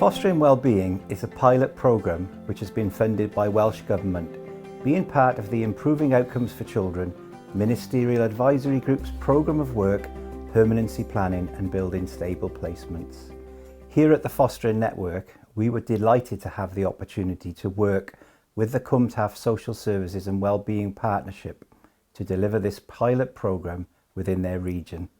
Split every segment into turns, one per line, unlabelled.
Fostering Wellbeing is a pilot programme which has been funded by Welsh Government, being part of the Improving Outcomes for Children Ministerial Advisory Group's programme of work, permanency planning and building stable placements. Here at the Fostering Network, we were delighted to have the opportunity to work with the Cwmtaf Social Services and Wellbeing Partnership to deliver this pilot programme within their region.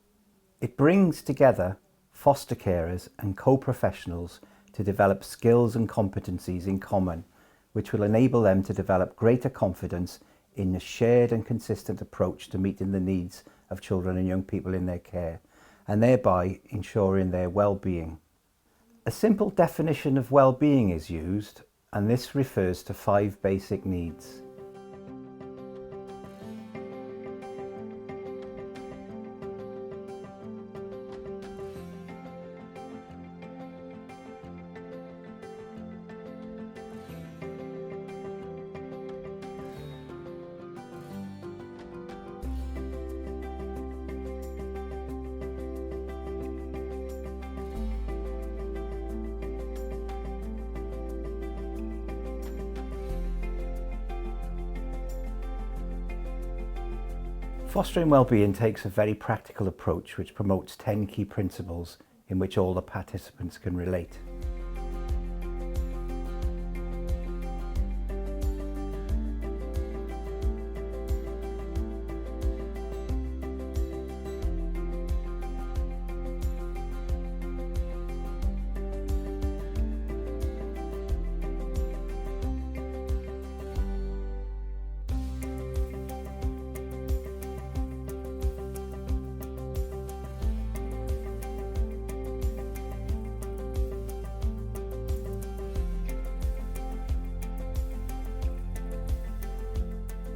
It brings together foster carers and co-professionals to develop skills and competencies in common, which will enable them to develop greater confidence in a shared and consistent approach to meeting the needs of children and young people in their care, and thereby ensuring their well-being. A simple definition of well-being is used, and this refers to 5 basic needs. Fostering Wellbeing takes a very practical approach which promotes 10 key principles in which all the participants can relate.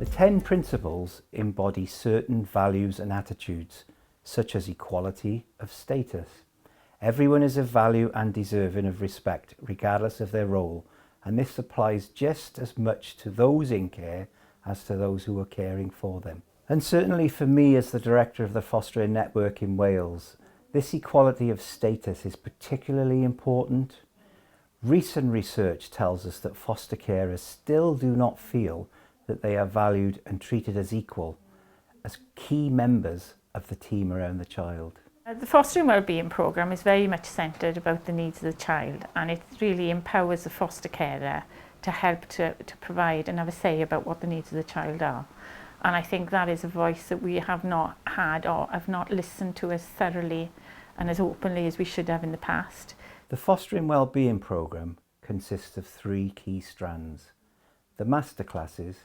The 10 principles embody certain values and attitudes, such as equality of status. Everyone is of value and deserving of respect, regardless of their role, and this applies just as much to those in care as to those who are caring for them. And certainly for me as the director of the Fostering Network in Wales, this equality of status is particularly important. Recent research tells us that foster carers still do not feel that they are valued and treated as equal, as key members of the team around the child.
The Fostering Wellbeing programme is very much centred about the needs of the child, and it really empowers the foster carer to help to provide and have a say about what the needs of the child are. And I think that is a voice that we have not had or have not listened to as thoroughly and as openly as we should have in the past.
The Fostering Wellbeing programme consists of 3 key strands: the Masterclasses,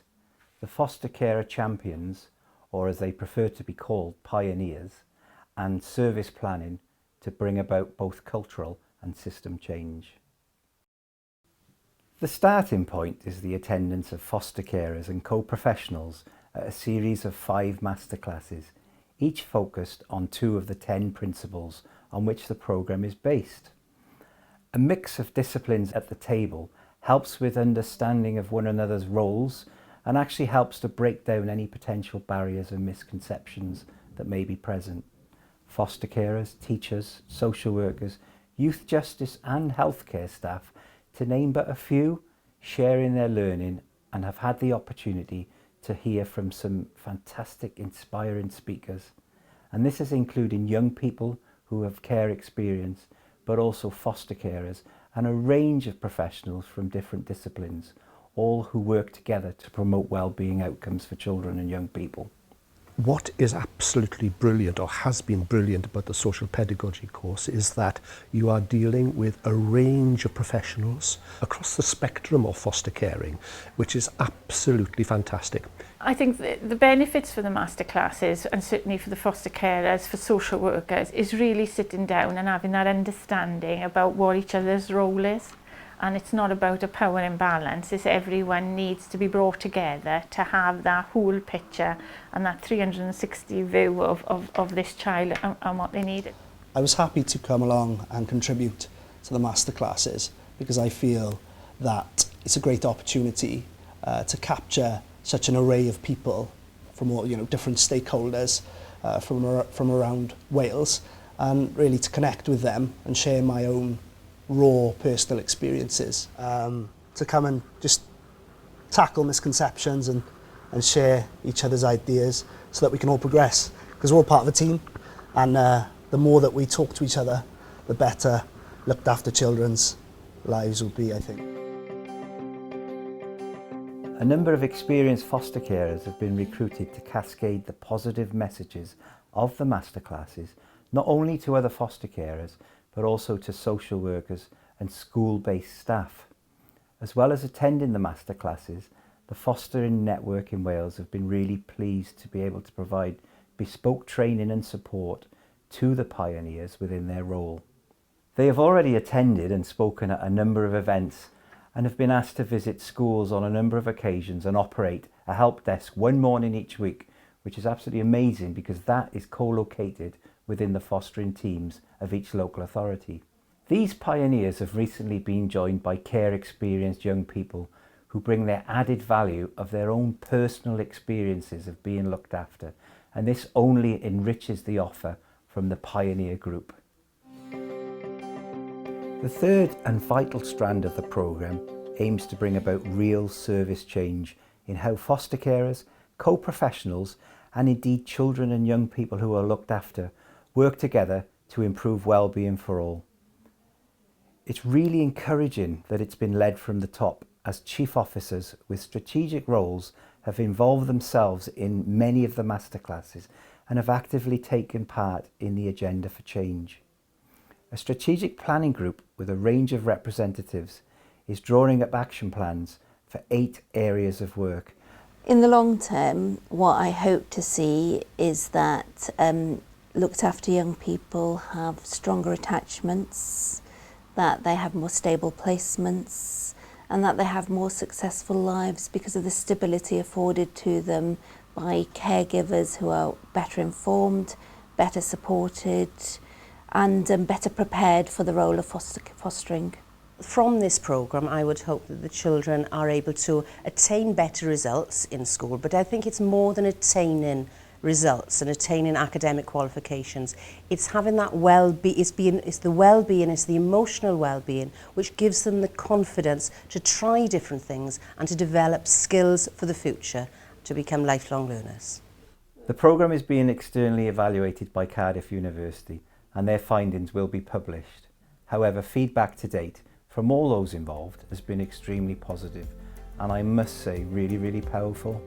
the foster carer champions, or as they prefer to be called, pioneers, and service planning to bring about both cultural and system change. The starting point is the attendance of foster carers and co-professionals at a series of 5 masterclasses, each focused on 2 of the 10 principles on which the programme is based. A mix of disciplines at the table helps with understanding of one another's roles and actually helps to break down any potential barriers and misconceptions that may be present. Foster carers, teachers, social workers, youth justice and healthcare staff, to name but a few, sharing their learning, and have had the opportunity to hear from some fantastic, inspiring speakers. And this is including young people who have care experience, but also foster carers and a range of professionals from different disciplines, all who work together to promote well-being outcomes for children and young people.
What is absolutely brilliant, or has been brilliant, about the social pedagogy course is that you are dealing with a range of professionals across the spectrum of foster caring, which is absolutely fantastic.
I think the benefits for the masterclasses, and certainly for the foster carers, for social workers, is really sitting down and having that understanding about what each other's role is. And it's not about a power imbalance, it's everyone needs to be brought together to have that whole picture and that 360 view of this child and what they need.
I was happy to come along and contribute to the masterclasses because I feel that it's a great opportunity to capture such an array of people from all, different stakeholders from around Wales, and really to connect with them and share my own raw personal experiences, to come and just tackle misconceptions and share each other's ideas so that we can all progress, because we're all part of a team, and the more that we talk to each other, the better looked after children's lives will be, I think.
A number of experienced foster carers have been recruited to cascade the positive messages of the masterclasses not only to other foster carers but also to social workers and school-based staff. As well as attending the masterclasses, the Fostering Network in Wales have been really pleased to be able to provide bespoke training and support to the pioneers within their role. They have already attended and spoken at a number of events and have been asked to visit schools on a number of occasions and operate a help desk one morning each week, which is absolutely amazing because that is co-located within the fostering teams of each local authority. These pioneers have recently been joined by care experienced young people who bring their added value of their own personal experiences of being looked after, and this only enriches the offer from the pioneer group. The third and vital strand of the programme aims to bring about real service change in how foster carers, co-professionals and indeed children and young people who are looked after work together to improve well-being for all. It's really encouraging that it's been led from the top, as chief officers with strategic roles have involved themselves in many of the masterclasses and have actively taken part in the agenda for change. A strategic planning group with a range of representatives is drawing up action plans for 8 areas of work.
In the long term, what I hope to see is that looked after young people have stronger attachments, that they have more stable placements, and that they have more successful lives because of the stability afforded to them by caregivers who are better informed, better supported, and better prepared for the role of fostering.
From this programme, I would hope that the children are able to attain better results in school, but I think it's more than attaining results and attaining academic qualifications. It's having that it's the well-being, it's the emotional well-being which gives them the confidence to try different things and to develop skills for the future to become lifelong learners.
The programme is being externally evaluated by Cardiff University and their findings will be published. However, feedback to date from all those involved has been extremely positive and I must say really, really powerful.